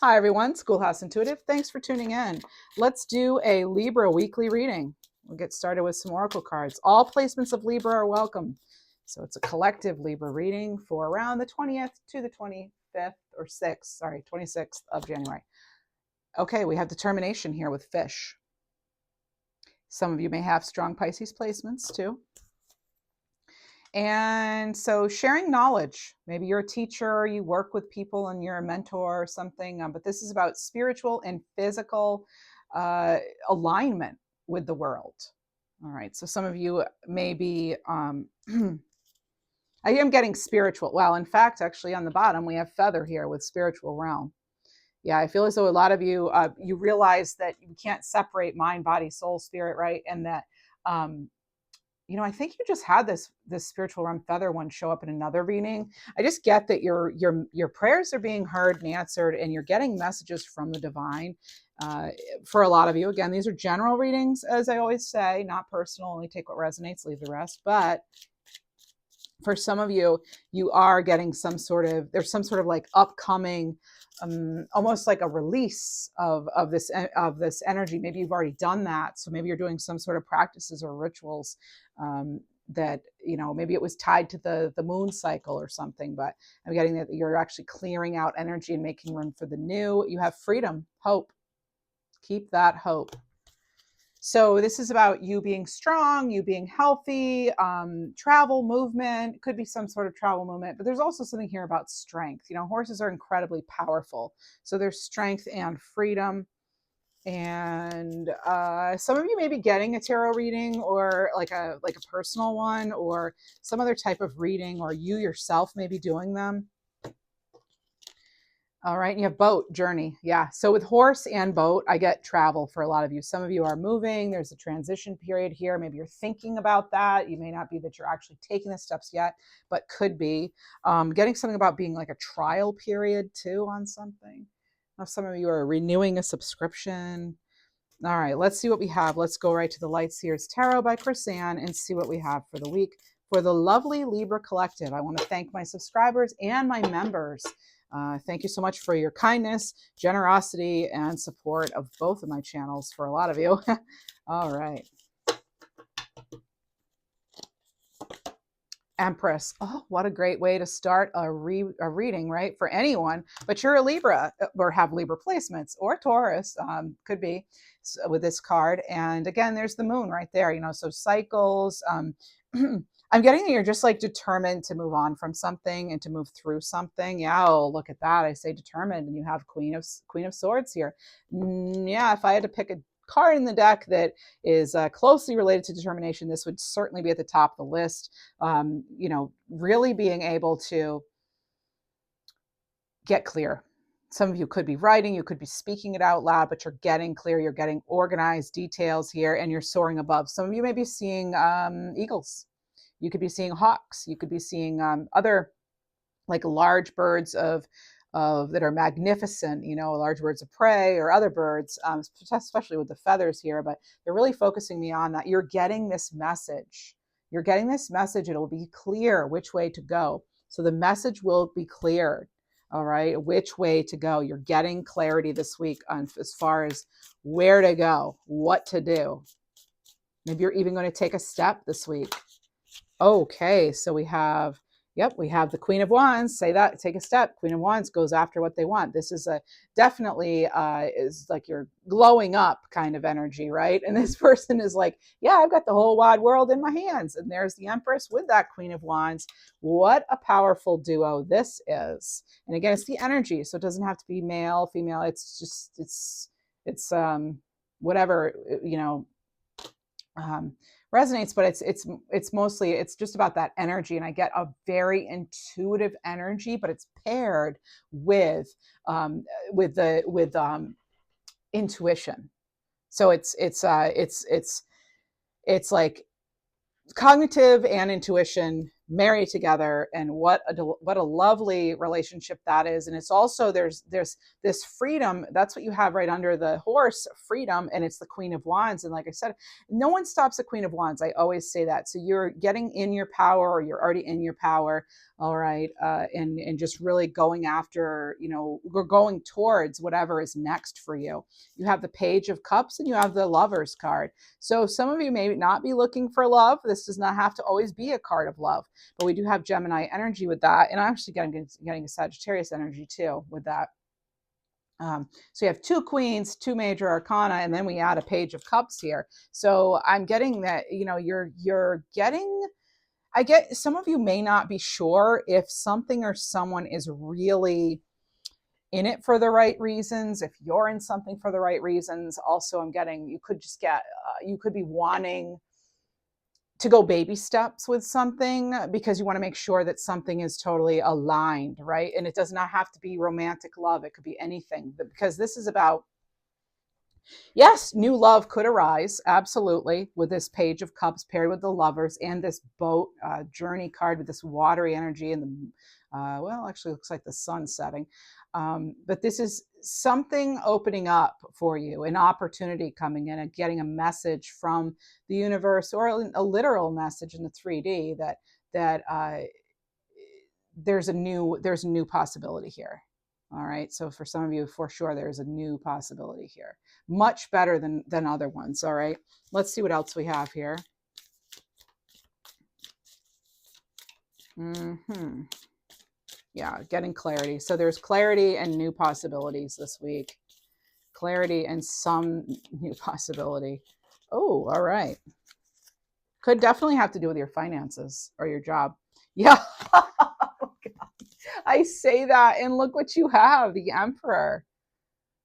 Hi everyone, Schoolhouse Intuitive. Thanks for tuning in. Let's do a Libra weekly reading. We'll get started with some oracle cards. All placements of Libra are welcome. So it's a collective Libra reading for around the 20th to the 25th or 26th of January. Okay, we have determination here with fish. Some of you may have strong Pisces placements too. And so sharing knowledge, maybe you're a teacher, you work with people and you're a mentor or something, but this is about spiritual and physical alignment with the world. All right, so some of you may be, I am getting spiritual. Well, in fact, actually on the bottom, we have feather here with spiritual realm. Yeah, I feel as though a lot of you, you realize that you can't separate mind, body, soul, spirit, right? And that, I think you just had this spiritual realm feather one show up in another reading. I just get that your prayers are being heard and answered, and you're getting messages from the divine. For a lot of you, again, these are general readings, as I always say, not personal. Only take what resonates, leave the rest. But for some of you, you are getting there's some sort of like upcoming, almost like a release of this energy. Maybe you've already done that, so maybe you're doing some sort of practices or rituals that maybe it was tied to the moon cycle or something. But I'm getting that you're actually clearing out energy and making room for the new. You have freedom, hope. Keep that hope. So this is about you being strong, you being healthy, travel, movement. Could be some sort of travel movement, but there's also something here about strength. Horses are incredibly powerful. So there's strength and freedom. And some of you may be getting a tarot reading, or like a personal one, or some other type of reading, or you yourself may be doing them. All right, and you have boat, journey. Yeah, so with horse and boat, I get travel for a lot of you. Some of you are moving. There's a transition period here. Maybe you're thinking about that. You may not be that you're actually taking the steps yet, but could be. Getting something about being like a trial period too on something. Now, some of you are renewing a subscription. All right, let's see what we have. Let's go right to the Light Seers Tarot by Chris-Anne and see what we have for the week. For the lovely Libra Collective, I want to thank my subscribers and my members. Thank you so much for your kindness, generosity, and support of both of my channels for a lot of you. All right. Empress. Oh, what a great way to start a reading, right? For anyone, but you're a Libra or have Libra placements, or Taurus, could be with this card. And again, there's the moon right there, so cycles. I'm getting that you're just like determined to move on from something and to move through something. Yeah, oh, look at that. I say determined, and you have Queen of Swords here. Yeah, if I had to pick a card in the deck that is closely related to determination, this would certainly be at the top of the list. Really being able to get clear. Some of you could be writing, you could be speaking it out loud, but you're getting clear, you're getting organized details here, and you're soaring above. Some of you may be seeing eagles. You could be seeing hawks. You could be seeing other like large birds that are magnificent, large birds of prey or other birds, especially with the feathers here. But they're really focusing me on that. You're getting this message. You're getting this message. It'll be clear which way to go. So the message will be clear. All right, which way to go. You're getting clarity this week on as far as where to go, what to do. Maybe you're even going to take a step this week. Okay, so we have the Queen of Wands. Say that, take a step. Queen of Wands goes after what they want. This is definitely is like you're glowing up kind of energy, right? And this person is like, yeah, I've got the whole wide world in my hands. And there's the Empress with that Queen of Wands. What a powerful duo this is. And again, it's the energy, so it doesn't have to be male, female. It's just it's whatever resonates, but it's mostly, it's just about that energy. And I get a very intuitive energy, but it's paired with intuition. So it's like cognitive and intuition marry together, and what a lovely relationship that is. And it's also there's this freedom. That's what you have right under the horse, freedom, and it's the Queen of Wands. And like I said, no one stops the Queen of Wands. I always say that. So you're getting in your power, or you're already in your power. All right. And just really going after, we're going towards whatever is next for you. You have the Page of Cups and you have the Lovers card. So some of you may not be looking for love. This does not have to always be a card of love, but we do have Gemini energy with that. And I'm actually getting a Sagittarius energy too with that. So you have 2 queens, 2 major arcana, and then we add a Page of Cups here. So I'm getting that, you're getting, I get, some of you may not be sure if something or someone is really in it for the right reasons, if you're in something for the right reasons. Also, I'm getting, you could just get, you could be wanting to go baby steps with something because you want to make sure that something is totally aligned, right? And it does not have to be romantic love. It could be anything, because this is about, yes, new love could arise, absolutely, with this Page of Cups paired with the Lovers and this boat journey card with this watery energy and the, well, actually looks like the sun setting. But this is something opening up for you, an opportunity coming in, and getting a message from the universe, or a literal message in the 3D that there's a new possibility here. All right. So for some of you, for sure, there's a new possibility here. Much better than other ones. All right. Let's see what else we have here. Yeah, getting clarity. So there's clarity and new possibilities this week. Clarity and some new possibility. Oh, all right. Could definitely have to do with your finances or your job. Yeah. I say that, and look what you have, the Emperor.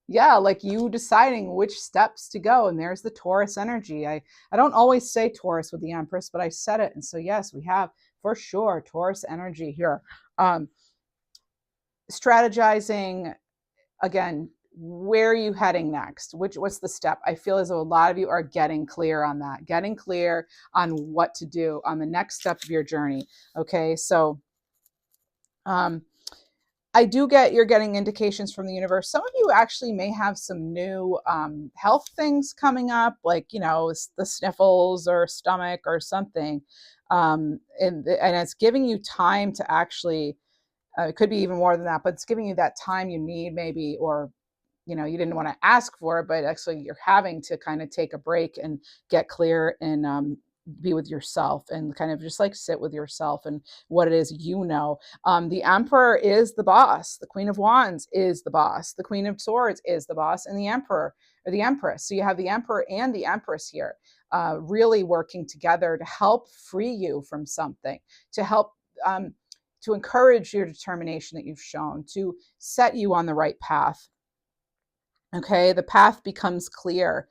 Yeah, like you deciding which steps to go. And there's the Taurus energy. I don't always say Taurus with the Empress, but I said it. And so, yes, we have for sure Taurus energy here. Strategizing, again, where are you heading next? What's the step? I feel as though a lot of you are getting clear on that, getting clear on what to do on the next step of your journey. Okay, so I do get, you're getting indications from the universe. Some of you actually may have some new health things coming up, like, the sniffles or stomach or something. And it's giving you time to actually, it could be even more than that, but it's giving you that time you need maybe, or, you didn't want to ask for it, but actually you're having to kind of take a break and get clear and be with yourself and kind of just like sit with yourself and what it is. The Emperor is the boss. The Queen of Wands is the boss. The Queen of Swords is the boss, and the Emperor or the Empress. So you have the Emperor and the Empress here, really working together to help free you from something, to help to encourage your determination that you've shown, to set you on the right path. Okay, the path becomes clear.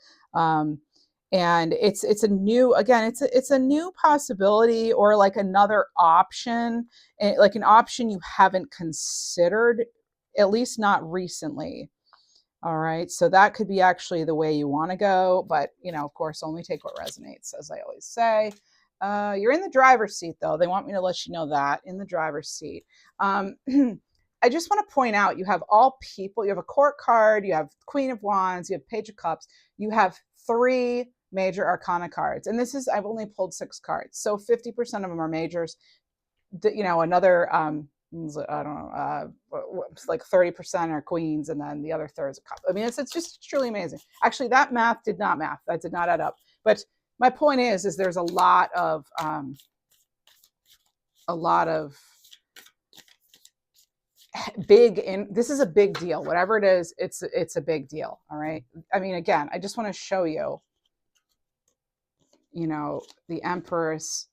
And it's a new, again, it's a new possibility, or like another option, like an option you haven't considered, at least not recently. All right, so that could be actually the way you want to go, but of course, only take what resonates, as I always say. You're in the driver's seat, though. They want me to let you know that, in the driver's seat. I just want to point out, you have all people. You have a Court card, you have Queen of Wands, you have Page of Cups, you have 3 major arcana cards. And this is, I've only pulled 6 cards. So 50% of them are majors. Another, I don't know, like 30% are queens, and then the other third is a cup. I mean, it's just truly amazing. Actually, that math did not add up. But my point is there's a lot of this is a big deal. Whatever it is, it's a big deal. All right. I mean, again, I just want to show you, the Empress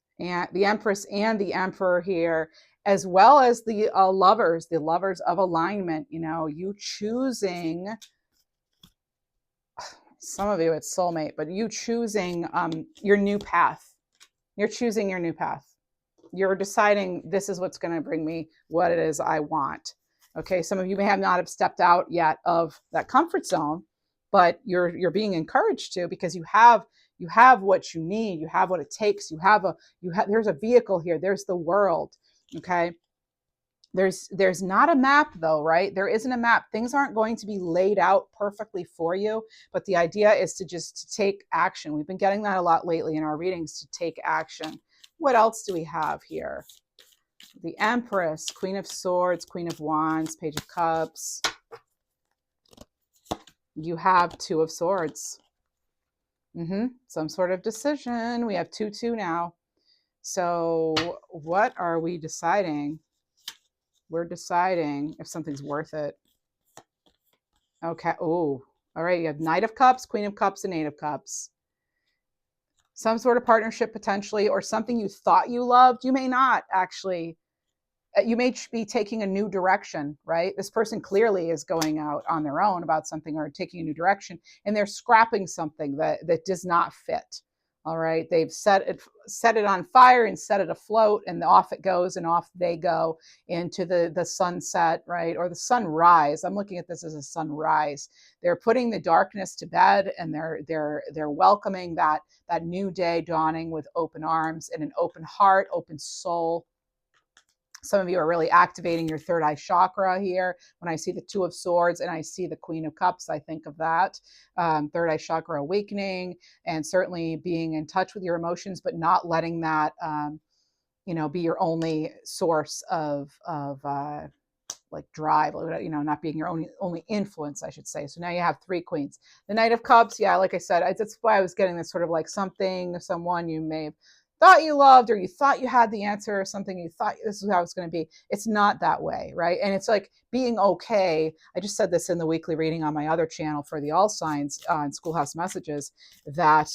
and the Emperor here, as well as the lovers of alignment. You choosing, some of you it's soulmate, but you choosing your new path. You're choosing your new path. You're deciding, this is what's going to bring me what it is I want. Okay, some of you may have stepped out yet of that comfort zone, but you're being encouraged to, because you have You have what you need. You have what it takes. There's a vehicle here. There's the world. Okay. There's not a map though, right? There isn't a map. Things aren't going to be laid out perfectly for you, but the idea is to take action. We've been getting that a lot lately in our readings, to take action. What else do we have here? The Empress, Queen of Swords, Queen of Wands, Page of Cups. You have Two of Swords. Some sort of decision. We have 2-2 now. So what are we deciding? We're deciding if something's worth it. Okay. Oh, all right. You have Knight of Cups, Queen of Cups, and Eight of Cups. Some sort of partnership potentially, or something you thought you loved. You may not actually. You may be taking a new direction, right? This person clearly is going out on their own about something or taking a new direction, and they're scrapping something that does not fit. All right. They've set it on fire and set it afloat, and off it goes, and off they go into the sunset, right? Or the sunrise. I'm looking at this as a sunrise. They're putting the darkness to bed, and they're welcoming that new day dawning with open arms and an open heart, open soul. Some of you are really activating your third eye chakra here. When I see the Two of Swords and I see the Queen of Cups, I think of that. Third eye chakra awakening, and certainly being in touch with your emotions, but not letting that, be your only source of like drive, not being your only influence, I should say. So now you have 3 queens. The Knight of Cups, yeah, like I said, that's why I was getting this sort of like someone you may have thought you loved, or you thought you had the answer, or something you thought this is how it's going to be. It's not that way, right? And it's like being okay. I just said this in the weekly reading on my other channel for the all signs in Schoolhouse Messages, that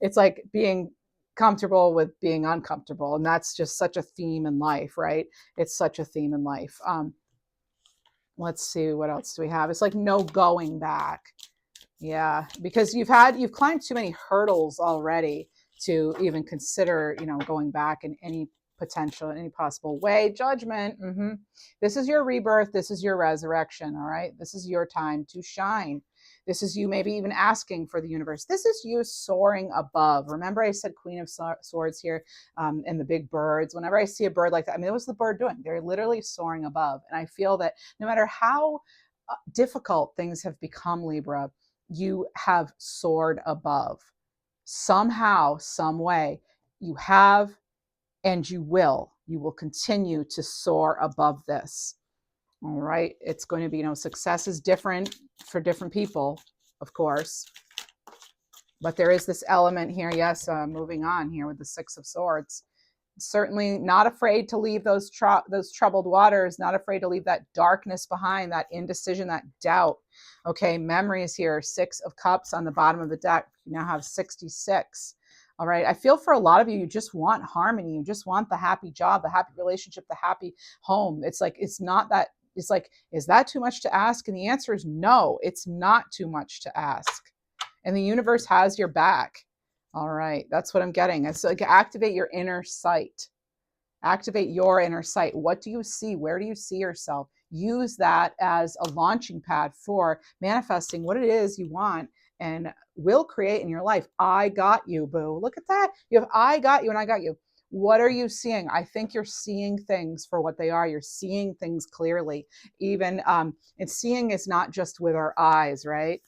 it's like being comfortable with being uncomfortable, and that's just such a theme in life, right? It's such a theme in life. Let's see, what else do we have? It's like no going back. Yeah, because you've climbed too many hurdles already to even consider, going back in any possible way. Judgment. This is your rebirth. This is your resurrection. All right. This is your time to shine. This is you maybe even asking for the universe. This is you soaring above. Remember I said Queen of Swords here, and the big birds. Whenever I see a bird like that, I mean, what was the bird doing? They're literally soaring above. And I feel that no matter how difficult things have become, Libra, you have soared above. Somehow, some way, you have, and you will continue to soar above this. All right. It's going to be, success is different for different people, of course, but there is this element here. Yes. Moving on here with the Six of Swords. Certainly not afraid to leave those troubled waters, not afraid to leave that darkness behind, that indecision, that doubt. Okay, memories here, 6 of Cups on the bottom of the deck. You now have 66. All right, I feel for a lot of you, you just want harmony. You just want the happy job, the happy relationship, the happy home. It's like, it's not that, it's like, is that too much to ask? And the answer is no, it's not too much to ask. And the universe has your back. All right, that's what I'm getting. It's like activate your inner sight. Activate your inner sight. What do you see? Where do you see yourself? Use that as a launching pad for manifesting what it is you want and will create in your life. I got you, boo. Look at that. You have I got you and I got you. What are you seeing? I think you're seeing things for what they are. You're seeing things clearly. Even, and seeing is not just with our eyes, right?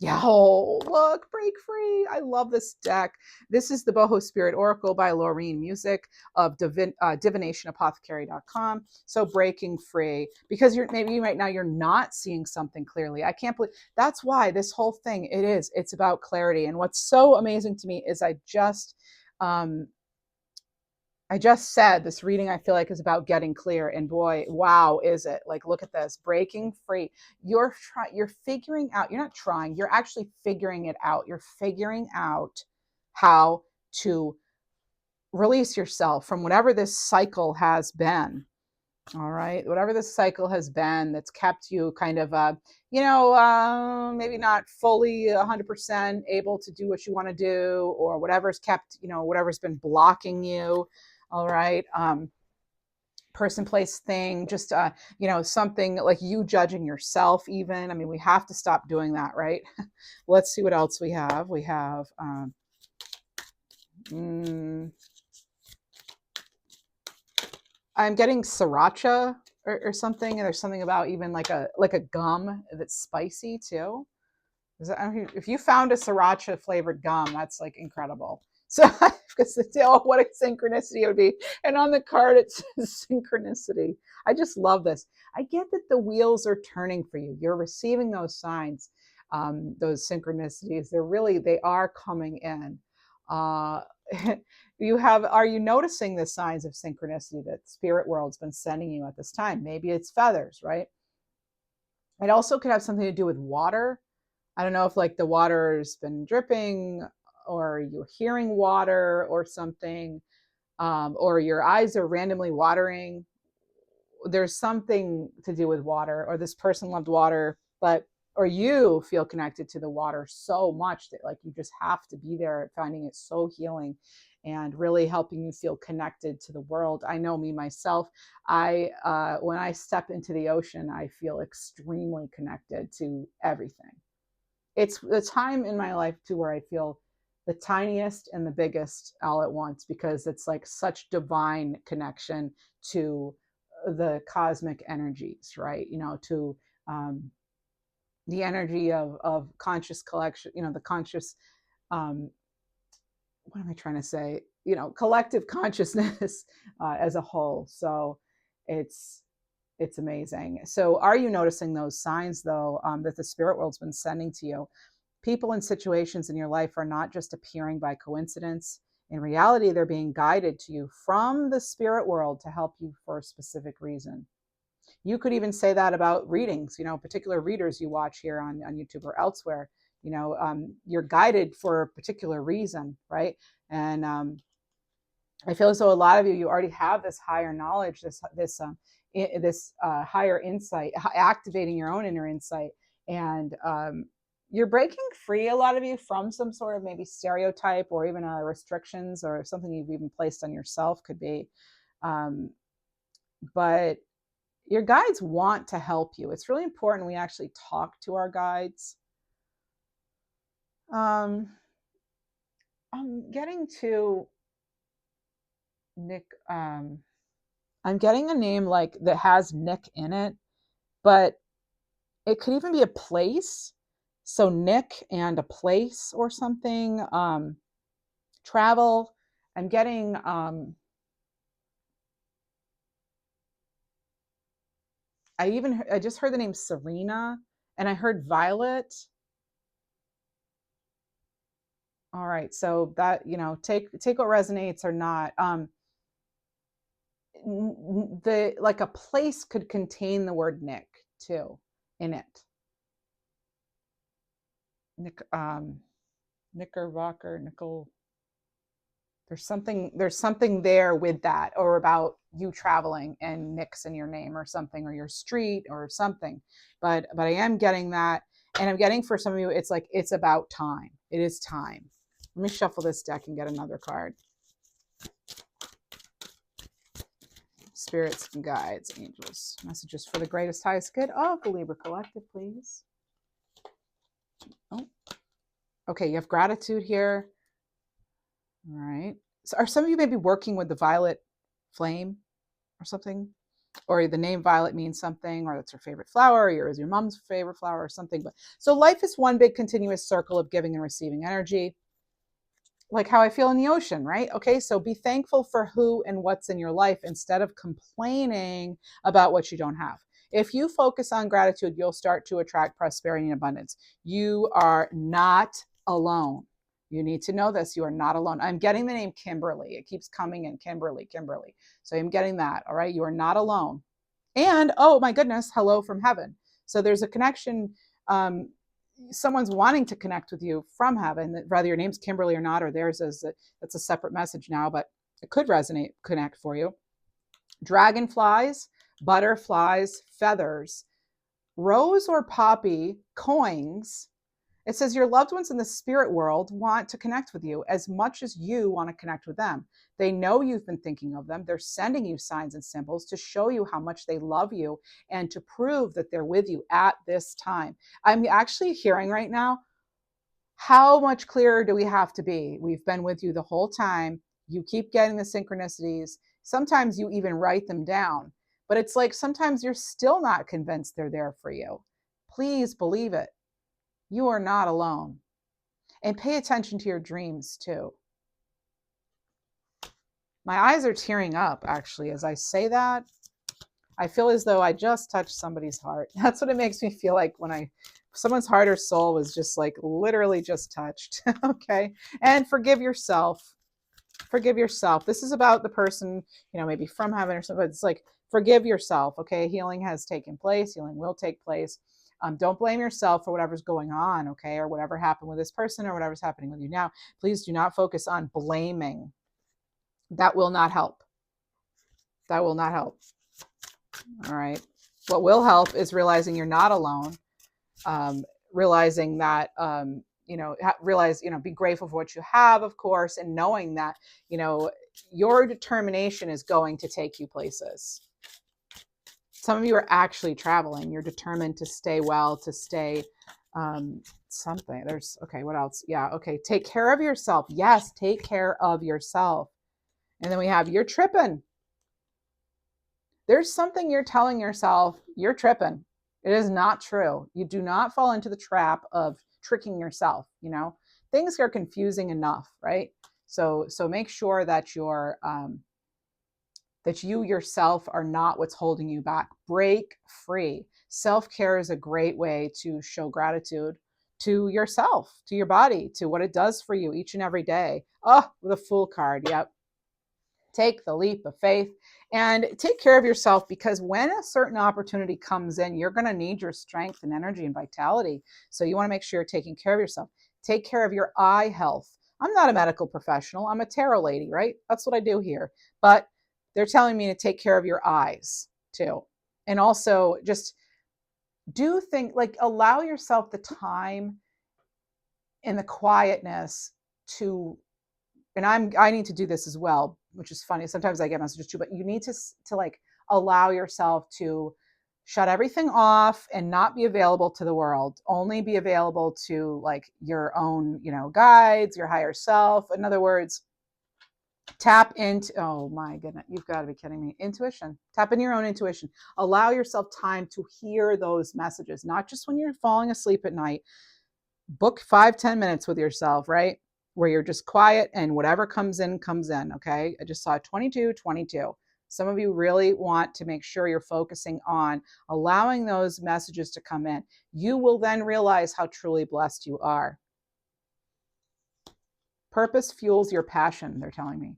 Yeah, oh, look, break free. I love this deck. This is the Boho Spirit Oracle by Laureen Music of divinationapothecary.com. So breaking free, because maybe right now you're not seeing something clearly. I can't believe that's why this whole thing, it's about clarity. And what's so amazing to me is I just said this reading, I feel like, is about getting clear. And boy, wow, is it. Like, look at this, breaking free. You're figuring out, you're not trying, you're actually figuring it out. You're figuring out how to release yourself from whatever this cycle has been. All right. Whatever this cycle has been that's kept you kind of, maybe not fully 100% able to do what you want to do, or whatever's kept, whatever's been blocking you. All right. person, place, thing, just you know, something like you judging yourself even. I mean, we have to stop doing that, right? Let's see what else we have. We have I'm getting sriracha or something, and there's something about even like a gum that's spicy too. Is that, I don't know, if you found a sriracha flavored gum, that's like incredible. So, because oh, what a synchronicity it would be. And on the card, it says synchronicity. I just love this. I get that the wheels are turning for you. You're receiving those signs, those synchronicities. They are coming in. Uh, are you noticing the signs of synchronicity that spirit world's been sending you at this time? Maybe it's feathers, right? It also could have something to do with water. I don't know if like the water's been dripping or you're hearing water or something, or your eyes are randomly watering. There's something to do with water, or this person loved water, or you feel connected to the water so much that like you just have to be there, finding it so healing and really helping you feel connected to the world. I know me myself, when I step into the ocean, I feel extremely connected to everything. It's the time in my life too where I feel the tiniest and the biggest all at once, because it's like such divine connection to the cosmic energies, right? You know, to the energy of conscious collection, you know, the conscious, what am I trying to say? You know, collective consciousness as a whole. So it's amazing. So are you noticing those signs though, that the spirit world's been sending to you? People and situations in your life are not just appearing by coincidence. In reality, they're being guided to you from the spirit world to help you for a specific reason. You could even say that about readings, you know, particular readers you watch here on YouTube or elsewhere. You know, you're guided for a particular reason, right? And I feel as though a lot of you already have this higher knowledge, this higher insight, activating your own inner insight, and you're breaking free, a lot of you, from some sort of maybe stereotype or even restrictions or something you've even placed on yourself, could be. But your guides want to help you. It's really important we actually talk to our guides. I'm getting to Nick. I'm getting a name like that has Nick in it, but it could even be a place. So Nick and a place or something. Travel. I'm getting I just heard the name Serena, and I heard Violet. All right, so that, you know, take what resonates or not. The like a place could contain the word Nick too in it. Nick, Knickerbocker, nickel. There's something there with that, or about you traveling and Nick's in your name or something, or your street or something. But I am getting that, and I'm getting, for some of you, it's like it's about time. It is time. Let me shuffle this deck and get another card. Spirits and guides, angels, messages for the greatest, highest good of the Libra Collective, please. Oh, okay, you have gratitude here. All right. So are some of you maybe working with the violet flame or something? Or the name Violet means something, or that's her favorite flower, or is your mom's favorite flower or something. But so life is one big continuous circle of giving and receiving energy. Like how I feel in the ocean, right? Okay, so be thankful for who and what's in your life instead of complaining about what you don't have. If you focus on gratitude, you'll start to attract prosperity and abundance. You are not alone. You need to know this. You are not alone. I'm getting the name Kimberly. It keeps coming in, Kimberly. So I'm getting that. All right. You are not alone. And oh my goodness, hello from heaven. So there's a connection. Someone's wanting to connect with you from heaven, whether your name's Kimberly or not, or theirs is, that's a separate message now, but it could resonate, connect for you. Dragonflies, butterflies, feathers, rose or poppy, coins, It says your loved ones in the spirit world want to connect with you as much as you want to connect with them. They know you've been thinking of them. They're sending you signs and symbols to show you how much they love you and to prove that they're with you at this time. I'm actually hearing right now, how much clearer do we have to be? We've been with you the whole time. You keep getting the synchronicities. Sometimes you even write them down, but it's like sometimes you're still not convinced they're there for you. Please believe it. You are not alone. And pay attention to your dreams too. My eyes are tearing up actually as I say that. I feel as though I just touched somebody's heart. That's what it makes me feel like when someone's heart or soul was just like literally just touched. Okay. And forgive yourself. Forgive yourself. This is about the person, maybe from heaven or something, but it's like, forgive yourself. Okay. Healing has taken place. Healing will take place. Don't blame yourself for whatever's going on. Okay. Or whatever happened with this person or whatever's happening with you now. Please do not focus on blaming. That will not help. That will not help. All right. What will help is realizing you're not alone. Realizing that, be grateful for what you have, of course, and knowing that, your determination is going to take you places. Some of you are actually traveling. You're determined to stay well, to stay something. Okay, what else? Yeah, okay. Take care of yourself. Yes, take care of yourself. And then we have, you're tripping. There's something you're telling yourself, you're tripping. It is not true. You do not fall into the trap of tricking yourself. Things are confusing enough, right? So make sure that that you yourself are not what's holding you back. Break free. Self-care is a great way to show gratitude to yourself, to your body, to what it does for you each and every day. Oh, with a Fool card. Yep. Take the leap of faith and take care of yourself, because when a certain opportunity comes in, you're going to need your strength and energy and vitality. So you want to make sure you're taking care of yourself. Take care of your eye health. I'm not a medical professional. I'm a tarot lady, right? That's what I do here. But they're telling me to take care of your eyes too. And also just do things like allow yourself the time and the quietness to, and I need to do this as well, which is funny. Sometimes I get messages too, but you need to like allow yourself to shut everything off and not be available to the world. Only be available to like your own, guides, your higher self. In other words, tap into, oh my goodness, you've got to be kidding me. Intuition. Tap into your own intuition. Allow yourself time to hear those messages, not just when you're falling asleep at night. Book 5-10 minutes with yourself, right? Where you're just quiet and whatever comes in, comes in. Okay. I just saw 22. Some of you really want to make sure you're focusing on allowing those messages to come in. You will then realize how truly blessed you are. Purpose fuels your passion, they're telling me.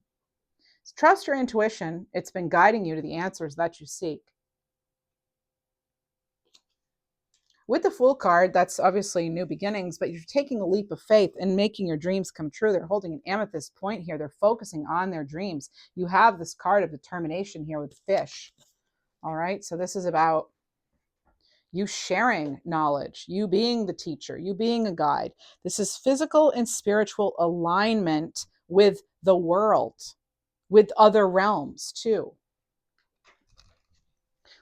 Trust your intuition. It's been guiding you to the answers that you seek. With the Fool card, that's obviously new beginnings, but you're taking a leap of faith and making your dreams come true. They're holding an amethyst point here. They're focusing on their dreams. You have this card of determination here with fish. All right, so this is about you sharing knowledge, you being the teacher, you being a guide. This is physical and spiritual alignment with the world, with other realms too.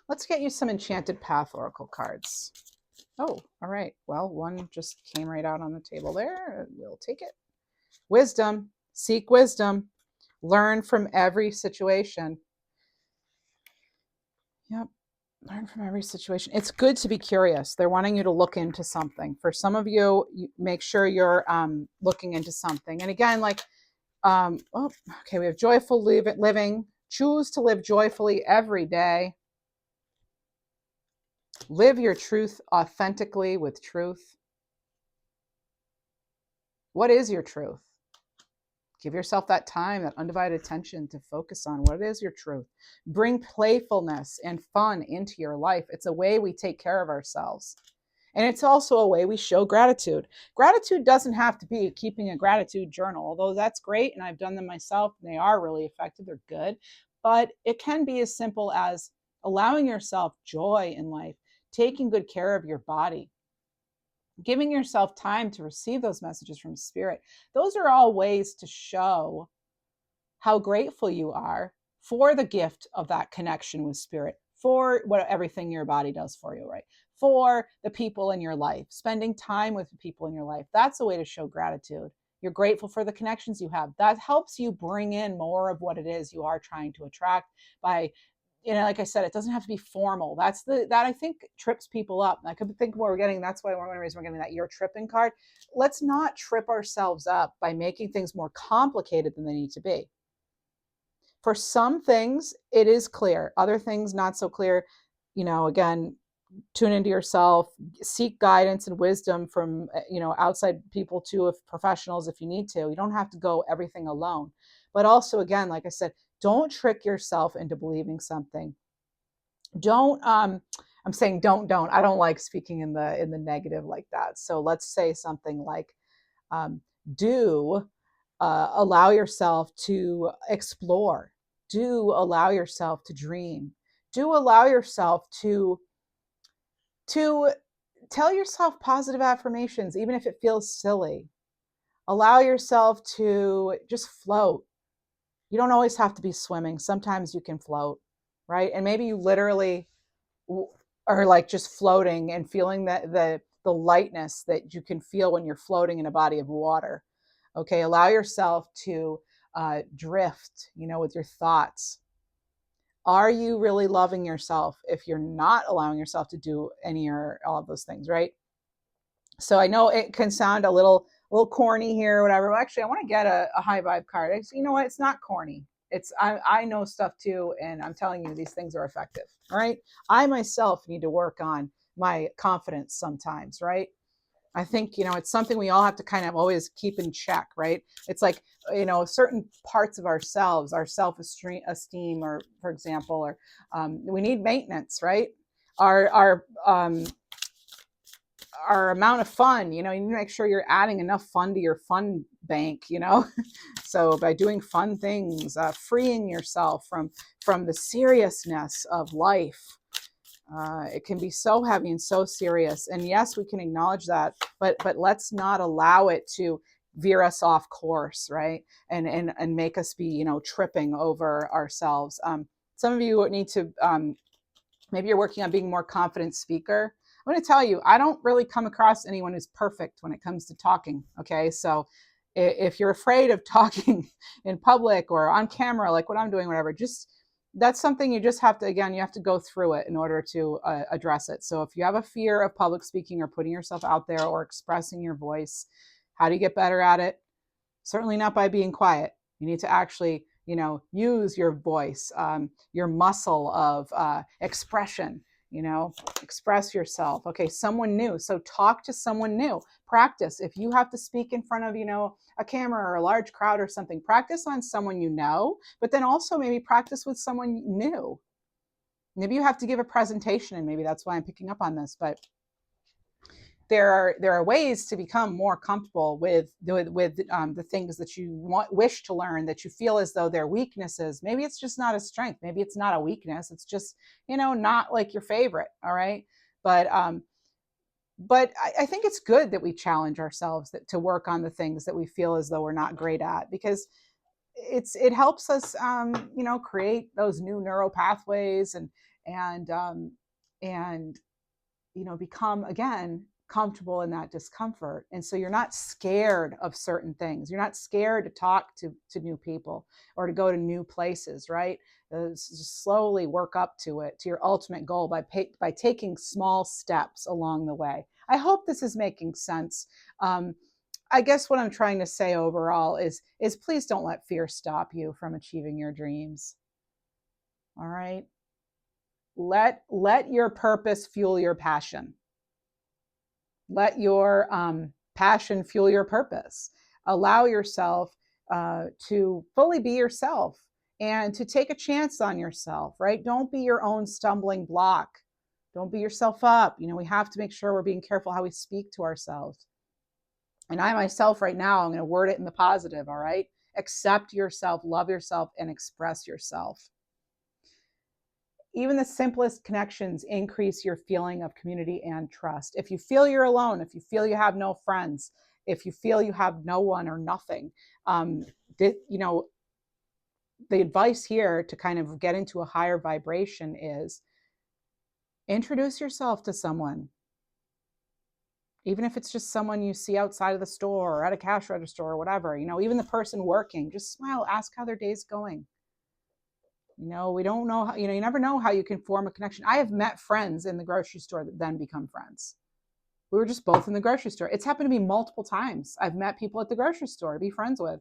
Let's get you some Enchanted Path Oracle cards. Oh, all right. Well, one just came right out on the table there. We'll take it. Wisdom. Seek wisdom. Learn from every situation. Yep. Learn from every situation. It's good to be curious. They're wanting you to look into something. For some of you, make sure you're looking into something. And again, like, okay, we have joyful living. Choose to live joyfully every day. Live your truth authentically with truth. What is your truth? Give yourself that time, that undivided attention to focus on what is your truth. Bring playfulness and fun into your life. It's a way we take care of ourselves. And it's also a way we show gratitude. Gratitude doesn't have to be keeping a gratitude journal, although that's great. And I've done them myself. And they are really effective. They're good. But it can be as simple as allowing yourself joy in life, taking good care of your body, giving yourself time to receive those messages from spirit. Those are all ways to show how grateful you are for the gift of that connection with spirit, for what everything your body does for you, right? For the people in your life, spending time with the people in your life. That's a way to show gratitude. You're grateful for the connections you have. That helps you bring in more of what it is you are trying to attract by, like I said, it doesn't have to be formal. That I think trips people up. I could think we're getting, that's why one of the reasons we're getting that you're tripping card. Let's not trip ourselves up by making things more complicated than they need to be. For some things, it is clear. Other things, not so clear. Again, tune into yourself, seek guidance and wisdom from, outside people too, if professionals, if you need to. You don't have to go everything alone. But also, again, like I said, don't trick yourself into believing something. Don't, I'm saying don't. I don't like speaking in the negative like that. So let's say something like, do allow yourself to explore. Do allow yourself to dream. Do allow yourself to tell yourself positive affirmations, even if it feels silly. Allow yourself to just float. You don't always have to be swimming. Sometimes you can float, right? And maybe you literally are like just floating and feeling that the lightness that you can feel when you're floating in a body of water. Okay, allow yourself to drift, with your thoughts. Are you really loving yourself if you're not allowing yourself to do any or all of those things, right? So I know it can sound a little corny here or whatever. Well, actually, I want to get a high vibe card. You know what? It's not corny. I know stuff too, and I'm telling you, these things are effective. All right. I myself need to work on my confidence sometimes, right? I think, it's something we all have to kind of always keep in check, right? It's like, certain parts of ourselves, our self-esteem, or for example, or we need maintenance, right? Our amount of fun, you need to make sure you're adding enough fun to your fun bank, So by doing fun things, freeing yourself from the seriousness of life. It can be so heavy and so serious. And yes, we can acknowledge that, but let's not allow it to veer us off course, right? And make us be, tripping over ourselves. Some of you need to, maybe you're working on being a more confident speaker. I'm going to tell you, I don't really come across anyone who's perfect when it comes to talking. Okay. So if you're afraid of talking in public or on camera, like what I'm doing, whatever, that's something you just have to, again, you have to go through it in order to address it. So if you have a fear of public speaking or putting yourself out there or expressing your voice, how do you get better at it? Certainly not by being quiet. You need to actually, use your voice, your muscle of expression, express yourself. Okay, someone new. So talk to someone new. Practice. If you have to speak in front of, a camera or a large crowd or something, practice on someone but then also maybe practice with someone new. Maybe you have to give a presentation, and maybe that's why I'm picking up on this, but there are ways to become more comfortable with the things that you wish to learn, that you feel as though they're weaknesses. Maybe it's just not a strength. Maybe it's not a weakness. It's just, not like your favorite. All right. But I think it's good that we challenge ourselves to work on the things that we feel as though we're not great at, because it helps us, create those new neural pathways and become, again, comfortable in that discomfort. And so you're not scared of certain things. You're not scared to talk to new people or to go to new places, right? Just slowly work up to it, to your ultimate goal by taking small steps along the way. I hope this is making sense. I guess what I'm trying to say overall is please don't let fear stop you from achieving your dreams. All right? Let your purpose fuel your passion. Let your passion fuel your purpose. Allow yourself to fully be yourself and to take a chance on yourself, right? Don't be your own stumbling block. Don't beat yourself up. We have to make sure we're being careful how we speak to ourselves. And I myself right now, I'm going to word it in the positive, all right? Accept yourself, love yourself, and express yourself. Even the simplest connections increase your feeling of community and trust. If you feel you're alone, if you feel you have no friends, if you feel you have no one or nothing, you know, the advice here to kind of get into a higher vibration is introduce yourself to someone. Even if it's just someone you see outside of the store or at a cash register or whatever, you know, even the person working, just smile, ask how their day's going. You know, we don't know how, you know, you never know how you can form a connection. I have met friends in the grocery store that then become friends. We were just both in the grocery store. It's happened to me multiple times. I've met people at the grocery store to be friends with.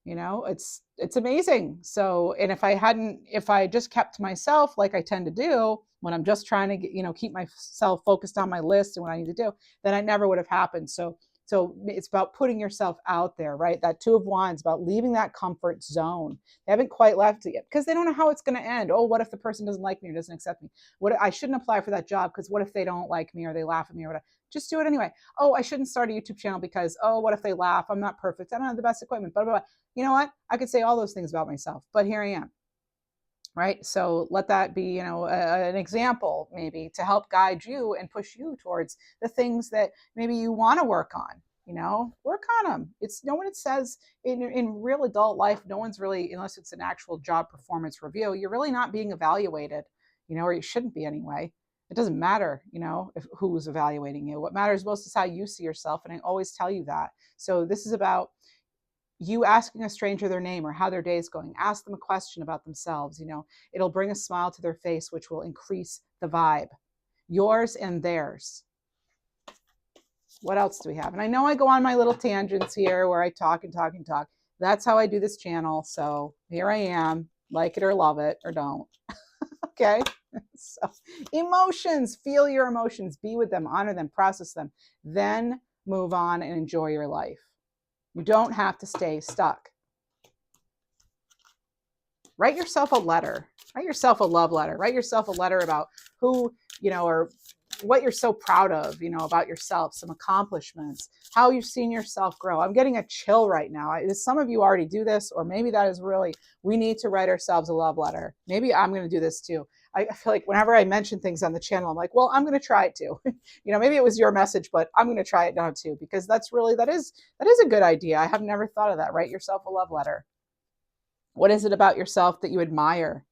You know, it's amazing. So, and if I just kept to myself like I tend to do when I'm just trying to get, you know, keep myself focused on my list and what I need to do, then it never would have happened. So it's about putting yourself out there, right? That Two of Wands, about leaving that comfort zone. They haven't quite left it yet because they don't know how it's going to end. Oh, what if the person doesn't like me or doesn't accept me? What, I shouldn't apply for that job because what if they don't like me or they laugh at me or whatever? Just do it anyway. Oh, I shouldn't start a YouTube channel because, oh, what if they laugh? I'm not perfect. I don't have the best equipment. Blah, blah, blah. You know what? I could say all those things about myself, but here I am. Right. So let that be, you know, an example maybe to help guide you and push you towards the things that maybe you want to work on. You know, work on them. It's no one, it says in real adult life, no one's really, unless it's an actual job performance review, you're really not being evaluated, you know, or you shouldn't be anyway. It doesn't matter, you know, who's evaluating you. What matters most is how you see yourself. And I always tell you that. So this is about you asking a stranger their name or how their day is going. Ask them a question about themselves. You know, it'll bring a smile to their face, which will increase the vibe, yours and theirs. What else do we have? And I know I go on my little tangents here where I talk and talk and talk. That's how I do this channel. So here I am, like it or love it or don't. Okay. So emotions, feel your emotions, be with them, honor them, process them, then move on and enjoy your life. You don't have to stay stuck. Write yourself a letter. Write yourself a love letter. Write yourself a letter about who, you know, or what you're so proud of, you know, about yourself, some accomplishments, how you've seen yourself grow. I'm getting a chill right now. Some of you already do this, or maybe that is really, we need to write ourselves a love letter. Maybe I'm going to do this too. I feel like whenever I mention things on the channel, I'm like, well, I'm going to try it too. You know, maybe it was your message, but I'm going to try it now too, because that's really, that is a good idea. I have never thought of that. Write yourself a love letter. What is it about yourself that you admire?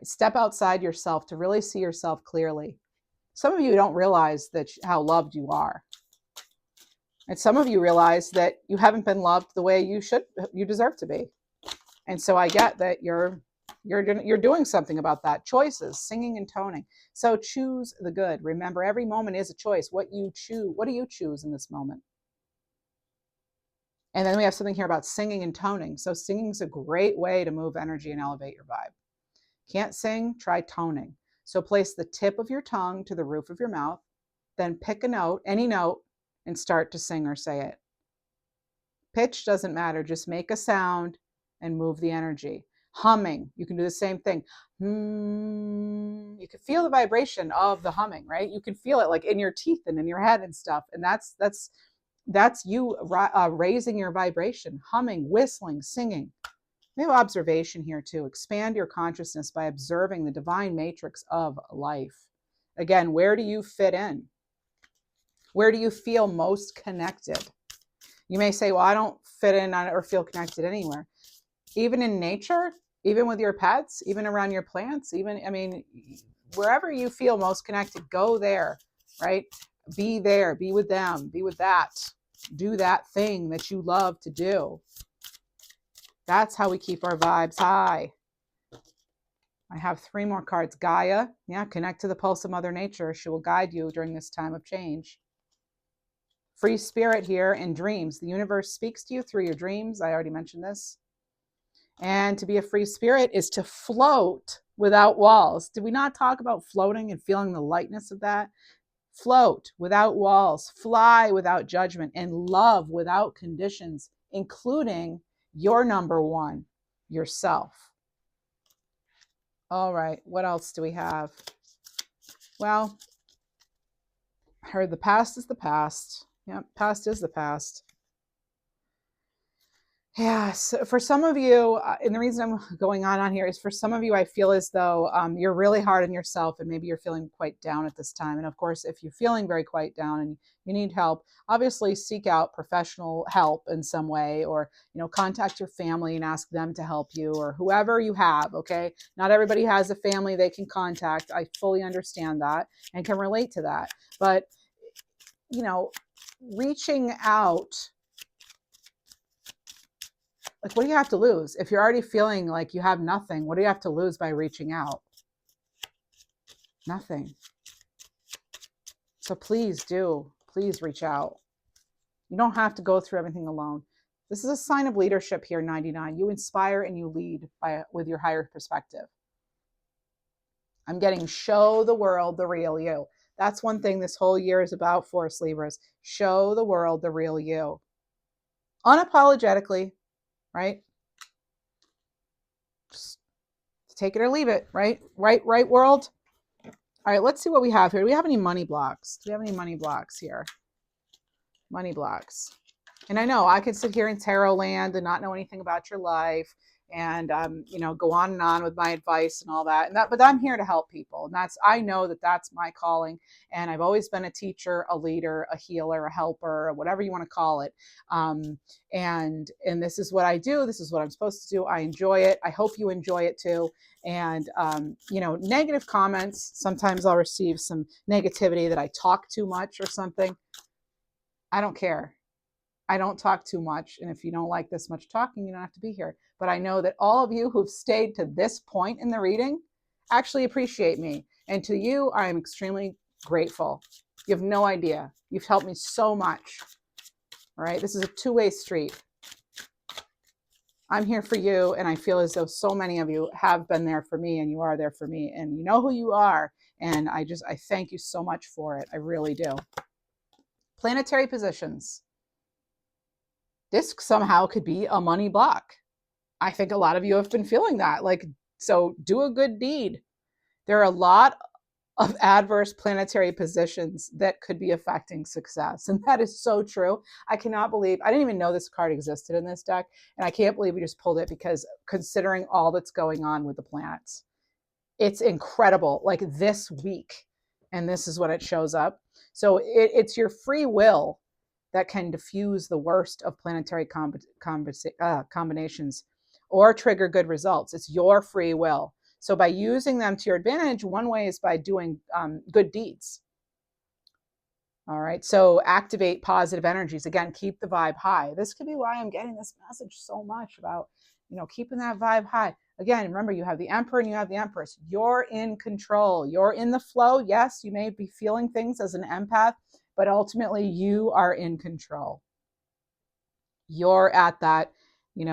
Step outside yourself to really see yourself clearly. Some of you don't realize that how loved you are. And some of you realize that you haven't been loved the way you deserve to be. And so I get that you're doing something about that. Choices, singing and toning. So choose the good. Remember, every moment is a choice. What do you choose in this moment? And then we have something here about singing and toning. So singing is a great way to move energy and elevate your vibe. Can't sing? Try toning. So place the tip of your tongue to the roof of your mouth, then pick a note, any note, and start to sing or say it. Pitch doesn't matter. Just make a sound and move the energy. Humming, you can do the same thing. You can feel the vibration of the humming, right? You can feel it like in your teeth and in your head and stuff. And that's you raising your vibration, humming, whistling, singing. We have observation here too. Expand your consciousness by observing the divine matrix of life. Again, where do you fit in? Where do you feel most connected? You may say, well, I don't fit in or feel connected anywhere. Even in nature, even with your pets, even around your plants, wherever you feel most connected, go there, right? Be there, be with them, be with that. Do that thing that you love to do. That's how we keep our vibes high. I have 3 more cards. Gaia, connect to the pulse of Mother Nature. She will guide you during this time of change. Free spirit here in dreams. The universe speaks to you through your dreams. I already mentioned this. And to be a free spirit is to float without walls. Did we not talk about floating and feeling the lightness of that? Float without walls, fly without judgment, and love without conditions, including your number one, yourself. All right, what else do we have? Well, I heard the past is the past. Yep, past is the past. Yeah, so for some of you, and the reason I'm going on here is for some of you, I feel as though you're really hard on yourself, and maybe you're feeling quite down at this time. And of course, if you're feeling very quite down and you need help, obviously seek out professional help in some way, or contact your family and ask them to help you, or whoever you have. Okay, not everybody has a family they can contact. I fully understand that and can relate to that, but reaching out. Like, what do you have to lose? If you're already feeling like you have nothing, what do you have to lose by reaching out? Nothing. So please reach out. You don't have to go through everything alone. This is a sign of leadership here, 99. You inspire and you lead with your higher perspective. I'm getting show the world the real you. That's one thing this whole year is about for us Libras. Show the world the real you. Unapologetically, right? Just take it or leave it, right? Right, world? All right, let's see what we have here. Do we have any money blocks? Do we have any money blocks here? Money blocks. And I know I could sit here in tarot land and not know anything about your life and go on and on with my advice and all that. But I'm here to help people. And I know that's my calling. And I've always been a teacher, a leader, a healer, a helper, whatever you want to call it. And this is what I do. This is what I'm supposed to do. I enjoy it. I hope you enjoy it too. And negative comments, sometimes I'll receive some negativity that I talk too much or something. I don't care. I don't talk too much. And if you don't like this much talking, you don't have to be here. But I know that all of you who've stayed to this point in the reading actually appreciate me. And to you, I am extremely grateful. You have no idea. You've helped me so much. All right. This is a two-way street. I'm here for you. And I feel as though so many of you have been there for me and you are there for me and you know who you are. And I thank you so much for it. I really do. Planetary positions. This somehow could be a money block. I think a lot of you have been feeling that. So do a good deed. There are a lot of adverse planetary positions that could be affecting success. And that is so true. I cannot believe, I didn't even know this card existed in this deck. And I can't believe we just pulled it because considering all that's going on with the planets, it's incredible. Like this week, and this is what it shows up. So it's your free will that can diffuse the worst of planetary combinations or trigger good results. It's your free will. So by using them to your advantage, one way is by doing good deeds. All right. So activate positive energies. Again, keep the vibe high. This could be why I'm getting this message so much about, keeping that vibe high. Again, remember, you have the Emperor and you have the Empress. You're in control. You're in the flow. Yes, you may be feeling things as an empath, but ultimately you are in control. You're at that, in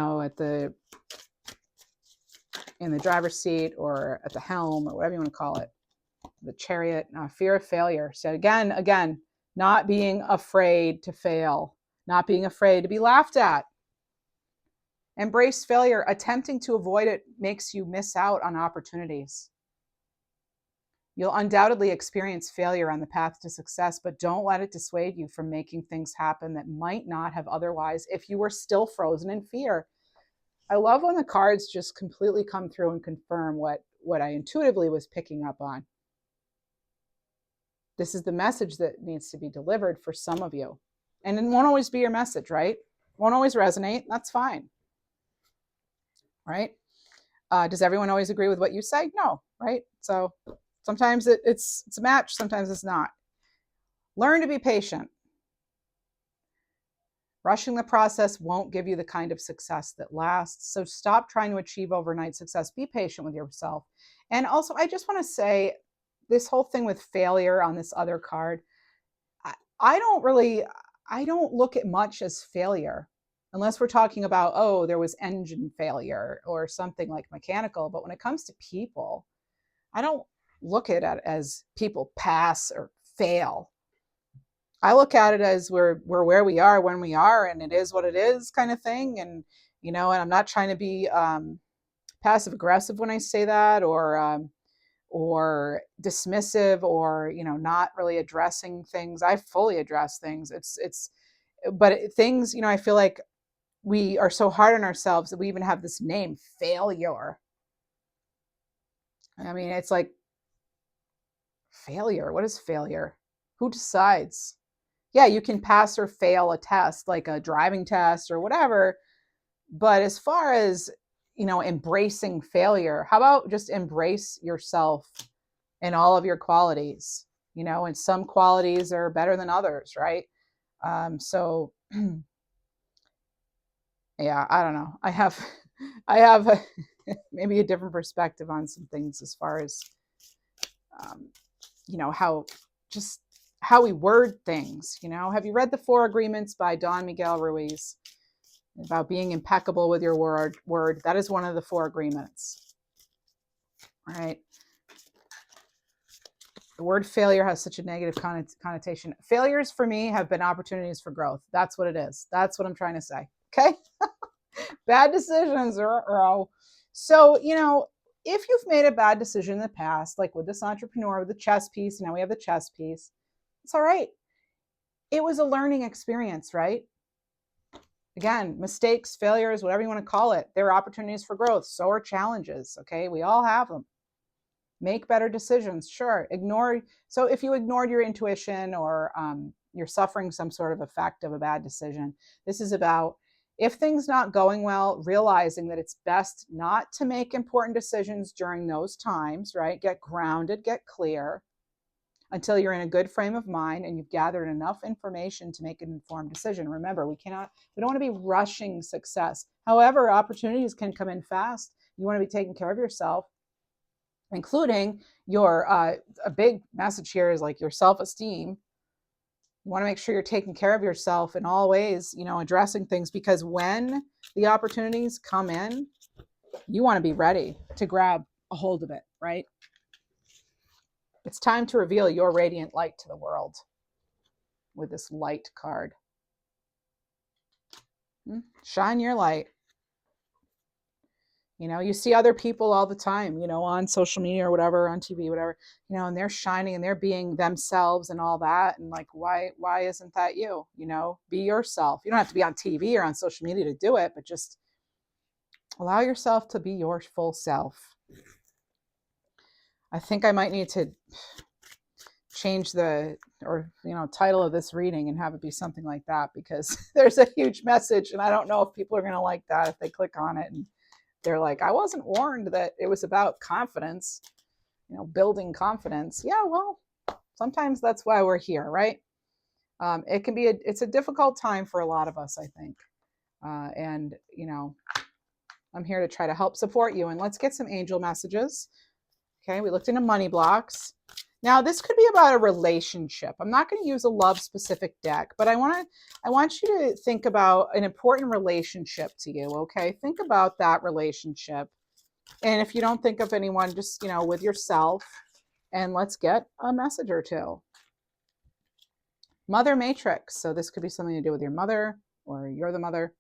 the driver's seat or at the helm or whatever you want to call it, the chariot. Fear of failure. So again, not being afraid to fail, not being afraid to be laughed at. Embrace failure. Attempting to avoid it makes you miss out on opportunities. You'll undoubtedly experience failure on the path to success, but don't let it dissuade you from making things happen that might not have otherwise if you were still frozen in fear. I love when the cards just completely come through and confirm what I intuitively was picking up on. This is the message that needs to be delivered for some of you. And it won't always be your message, right? Won't always resonate. That's fine. Right? Does everyone always agree with what you say? No, right? So sometimes it's a match, sometimes it's not. Learn to be patient. Rushing the process won't give you the kind of success that lasts. So stop trying to achieve overnight success. Be patient with yourself. And also, I just want to say this whole thing with failure on this other card, I don't look at much as failure unless we're talking about, oh, there was engine failure or something like mechanical. But when it comes to people, I don't look at it as people pass or fail. I look at it as we're where we are when we are, and it is what it is kind of thing. And, and I'm not trying to be passive aggressive when I say that, or dismissive, or, not really addressing things. I fully address things. But things, I feel like we are so hard on ourselves that we even have this name, failure. I mean, it's like, failure. What is failure? Who decides? Yeah, you can pass or fail a test, like a driving test or whatever. But as far as, embracing failure, how about just embrace yourself and all of your qualities? And some qualities are better than others, right? So yeah, I don't know. I have maybe a different perspective on some things as far as, um, how just how we word things. Have you read The Four Agreements by Don Miguel Ruiz? About being impeccable with your word. That is one of the four agreements. All right. The word failure has such a negative connotation. Failures for me have been opportunities for growth. That's what it is. That's what I'm trying to say. Okay. Bad decisions are so, if you've made a bad decision in the past, like with this entrepreneur with the chess piece, now we have the chess piece, it's all right. It was a learning experience, right? Again, mistakes, failures, whatever you want to call it, they're opportunities for growth. So are challenges. Okay. We all have them. Make better decisions. Sure. So if you ignored your intuition, or you're suffering some sort of effect of a bad decision, this is about, if things not going well, realizing that it's best not to make important decisions during those times, right? Get grounded, get clear, until you're in a good frame of mind and you've gathered enough information to make an informed decision. Remember, we don't want to be rushing success. However, opportunities can come in fast. You want to be taking care of yourself, including your, a big message here is like your self-esteem. You want to make sure you're taking care of yourself in all ways, addressing things, because when the opportunities come in, you want to be ready to grab a hold of it, right? It's time to reveal your radiant light to the world with this light card. Shine your light. You see other people all the time, on social media or whatever, on TV, whatever, and they're shining and they're being themselves and all that. And like, why isn't that you? Be yourself. You don't have to be on TV or on social media to do it, but just allow yourself to be your full self. I think I might need to change the title of this reading and have it be something like that, because there's a huge message and I don't know if people are going to like that if they click on it and they're like, I wasn't warned that it was about confidence, building confidence. Yeah, well, sometimes that's why we're here, right? It can be it's a difficult time for a lot of us, I think, and I'm here to try to help support you. And let's get some angel messages. Okay, we looked into money blocks. Now, this could be about a relationship. I'm not going to use a love specific deck, but I want you to think about an important relationship to you. Okay, think about that relationship. And if you don't think of anyone, just, with yourself, and let's get a message or two. Mother matrix. So this could be something to do with your mother, or you're the mother.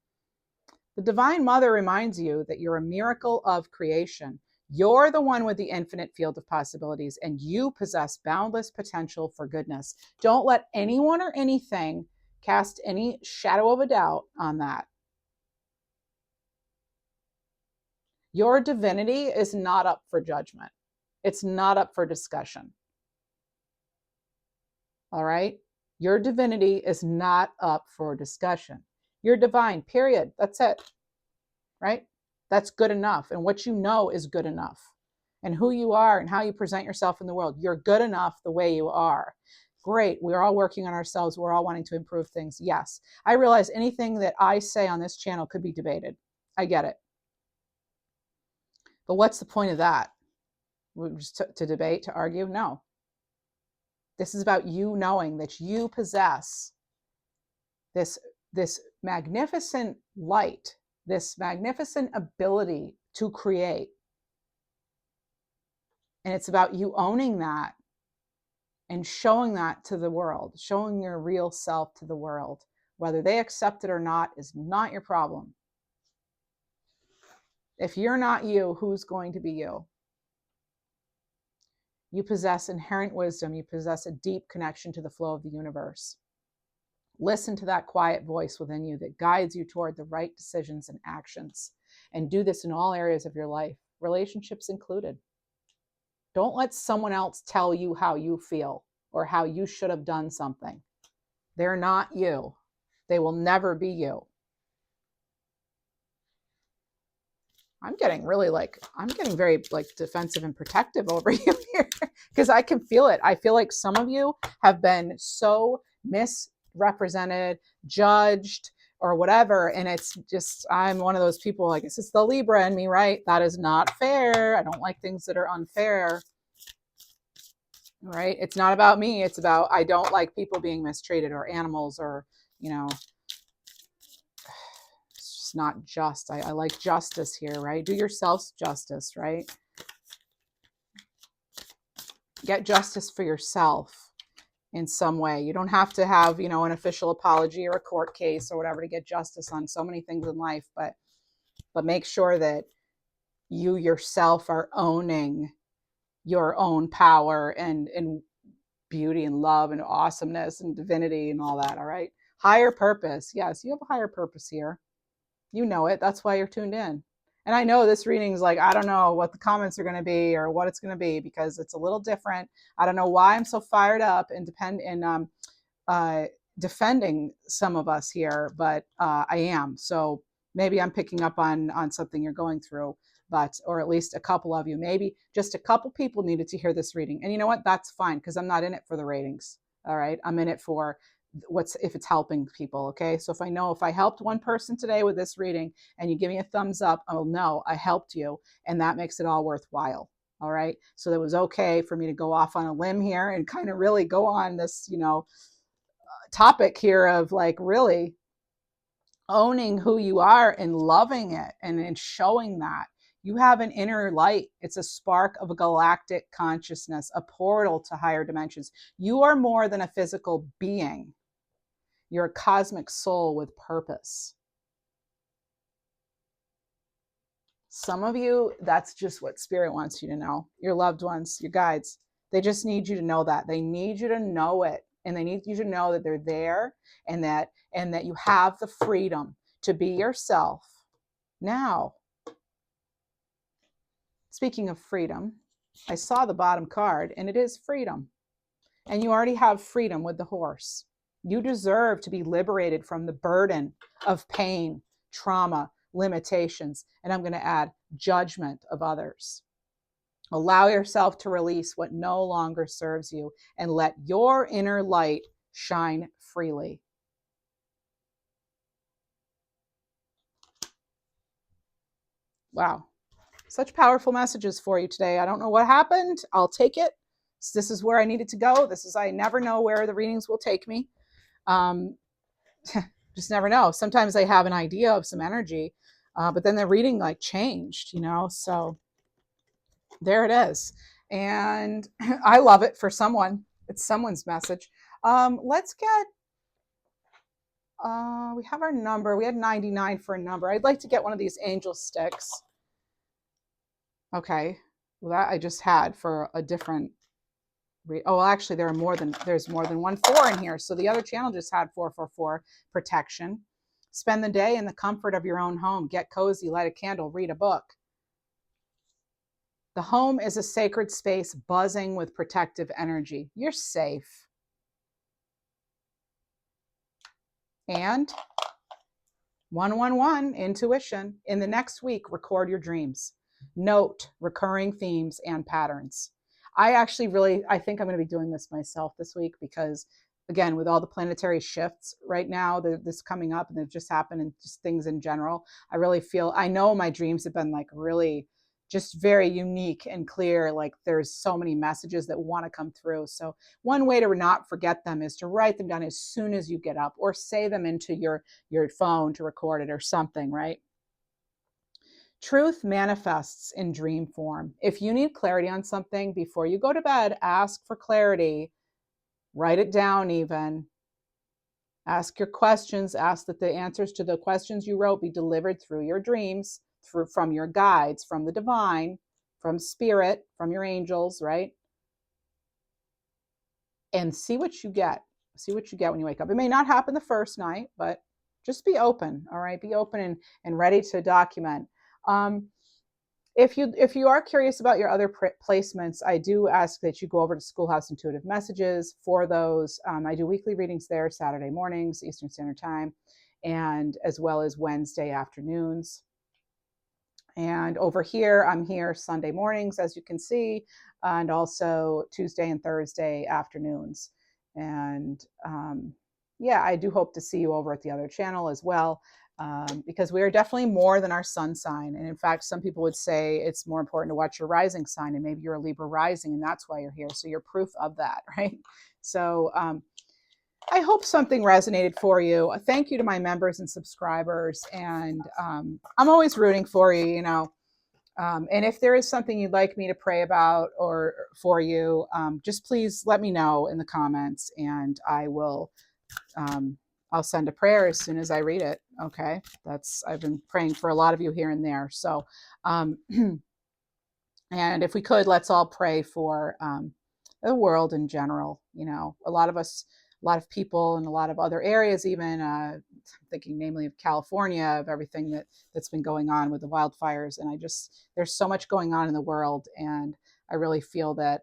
The divine mother reminds you that you're a miracle of creation. You're the one with the infinite field of possibilities, and you possess boundless potential for goodness. Don't let anyone or anything cast any shadow of a doubt on that. Your divinity is not up for judgment. It's not up for discussion. All right? Your divinity is not up for discussion. You're divine, period. That's it. Right? That's good enough. And what you know is good enough. And who you are and how you present yourself in the world, you're good enough the way you are. Great. We're all working on ourselves. We're all wanting to improve things. Yes. I realize anything that I say on this channel could be debated. I get it. But what's the point of that? Just to debate, to argue? No. This is about you knowing that you possess this magnificent light, this magnificent ability to create. And it's about you owning that and showing that to the world, showing your real self to the world. Whether they accept it or not is not your problem. If you're not you, who's going to be you? You possess inherent wisdom. You possess a deep connection to the flow of the universe. Listen to that quiet voice within you that guides you toward the right decisions and actions. And do this in all areas of your life, relationships included. Don't let someone else tell you how you feel or how you should have done something. They're not you. They will never be you. I'm getting very defensive and protective over you here because I can feel it. I feel like some of you have been so misrepresented, judged, or whatever. And it's just, I'm one of those people, I guess it's the Libra in me, right? That is not fair. I don't like things that are unfair, right? It's not about me. It's about, I don't like people being mistreated or animals or, it's just not just. I like justice here, right? Do yourselves justice, right? Get justice for yourself in some way. You don't have to have, an official apology or a court case or whatever to get justice on so many things in life, but make sure that you yourself are owning your own power and beauty and love and awesomeness and divinity and all that. All right. Higher purpose. Yes, you have a higher purpose here. You know it. That's why you're tuned in. And I know this reading is like, I don't know what the comments are going to be or what it's going to be because it's a little different. I don't know why I'm so fired up and defending some of us here, but I am. So maybe I'm picking up on something you're going through, or at least a couple of you, maybe just a couple people needed to hear this reading. And you know what? That's fine because I'm not in it for the ratings. All right. I'm in it for if it's helping people. Okay. So if I helped one person today with this reading and you give me a thumbs up, I'll know I helped you. And that makes it all worthwhile. All right. So it was okay for me to go off on a limb here and kind of really go on this, topic here of like really owning who you are and loving it and showing that you have an inner light. It's a spark of a galactic consciousness, a portal to higher dimensions. You are more than a physical being. You're a cosmic soul with purpose. Some of you, that's just what Spirit wants you to know. Your loved ones, your guides, they just need you to know that. They need you to know it. And they need you to know that they're there and that you have the freedom to be yourself. Now, speaking of freedom, I saw the bottom card and it is freedom. And you already have freedom with the horse. You deserve to be liberated from the burden of pain, trauma, limitations, and I'm going to add judgment of others. Allow yourself to release what no longer serves you and let your inner light shine freely. Wow. Such powerful messages for you today. I don't know what happened. I'll take it. This is where I needed to go. I never know where the readings will take me. Just never know. Sometimes I have an idea of some energy, but then the reading like changed, so there it is. And I love it for someone. It's someone's message. Let's get, we have our number. We had 99 for a number. I'd like to get one of these angel sticks. Okay. Well, that I just had for a different actually there's more than 1 4 in here. So the other channel just had 444 protection. Spend the day in the comfort of your own home. Get cozy, light a candle, read a book. The home is a sacred space buzzing with protective energy. You're safe. And 111, intuition. In the next week, record your dreams. Note recurring themes and patterns. I think I'm going to be doing this myself this week because, again, with all the planetary shifts right now, this coming up and they've just happened and just things in general, I know my dreams have been like really just very unique and clear. Like there's so many messages that want to come through. So one way to not forget them is to write them down as soon as you get up or say them into your phone to record it or something, right? Truth manifests in dream form. If you need clarity on something before you go to bed, ask for clarity. Write it down even. Ask your questions. Ask that the answers to the questions you wrote be delivered through your dreams, from your guides, from the divine, from spirit, from your angels, right? And see what you get. See what you get when you wake up. It may not happen the first night, but just be open. All right, be open and ready to document. If you are curious about your other placements, I do ask that you go over to Schoolhouse Intuitive Messages for those. I do weekly readings there, Saturday mornings, Eastern Standard Time, and as well as Wednesday afternoons. And over here, I'm here Sunday mornings, as you can see, and also Tuesday and Thursday afternoons. And yeah, I do hope to see you over at the other channel as well. Because we are definitely more than our sun sign. And in fact, some people would say it's more important to watch your rising sign, and maybe you're a Libra rising and that's why you're here. So you're proof of that, right? So I hope something resonated for you. Thank you to my members and subscribers. And I'm always rooting for you, you know. And if there is something you'd like me to pray about or for you, just please let me know in the comments, and I will I'll send a prayer as soon as I read it. Okay. I've been praying for a lot of you here and there. So, and if we could, let's all pray for the world in general. You know, a lot of people in a lot of other areas, even I'm thinking namely of California, of everything that's been going on with the wildfires. And there's so much going on in the world. And I really feel that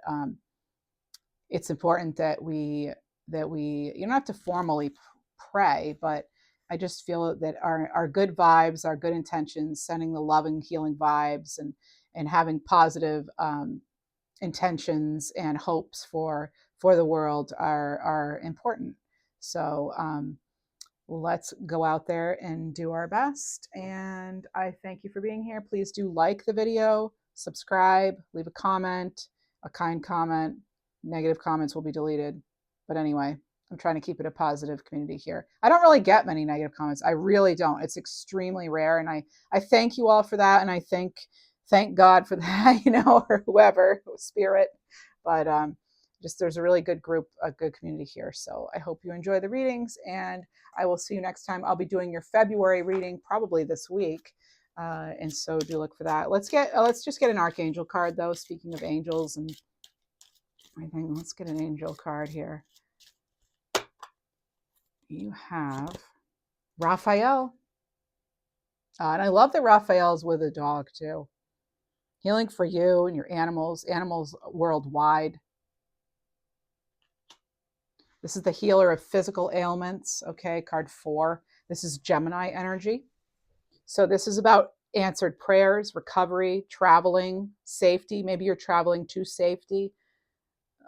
it's important that we, you don't have to formally pray, but I just feel that our good vibes, our good intentions, sending the loving, healing vibes, and having positive intentions and hopes for the world are important. So let's go out there and do our best. And I thank you for being here. Please do like the video, subscribe, leave a comment, a kind comment. Negative comments will be deleted. But anyway, I'm trying to keep it a positive community here. I don't really get many negative comments. I really don't. It's extremely rare. And I thank you all for that. And I thank God for that, you know, or whoever, spirit. But just there's a really good group, a good community here. So I hope you enjoy the readings, and I will see you next time. I'll be doing your February reading probably this week. And so do look for that. Let's just get an archangel card though. Speaking of angels and everything, let's get an angel card here. You have Raphael. And I love that Raphael's with a dog too. Healing for you and your animals worldwide. This is the healer of physical ailments. Okay, card 4. This is Gemini energy. So this is about answered prayers, recovery, traveling, safety. Maybe you're traveling to safety,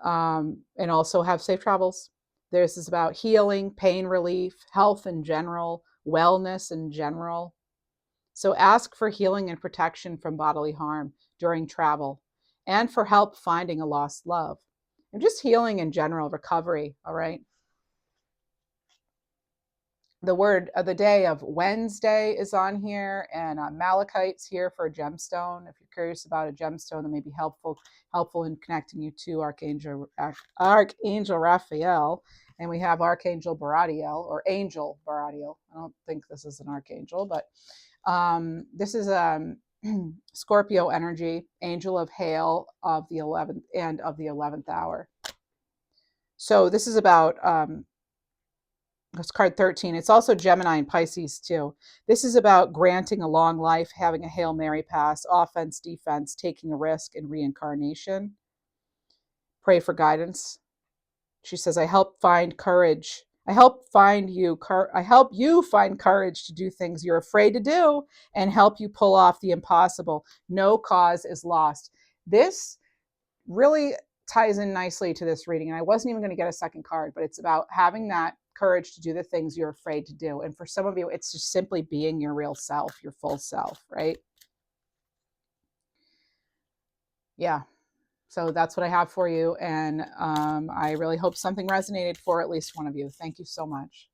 and also have safe travels. This is about healing, pain relief, health in general, wellness in general. So ask for healing and protection from bodily harm during travel, and for help finding a lost love, and just healing in general, recovery. All right. The word of the day of Wednesday is on here, and malachite's here for a gemstone. If you're curious about a gemstone that may be helpful in connecting you to Archangel Raphael. And we have Archangel Baradiel, or Angel Baradiel. I don't think this is an archangel, but this is Scorpio energy, angel of hail of the 11th hour. So this is about that's card 13. It's also Gemini and Pisces too. This is about granting a long life, having a Hail Mary pass, offense, defense, taking a risk, and reincarnation. Pray for guidance. She says, I help find courage. I help you find courage to do things you're afraid to do, and help you pull off the impossible. No cause is lost. This really ties in nicely to this reading. And I wasn't even going to get a second card, but it's about having that courage to do the things you're afraid to do. And for some of you, it's just simply being your real self, your full self, right? Yeah. So that's what I have for you. And I really hope something resonated for at least one of you. Thank you so much.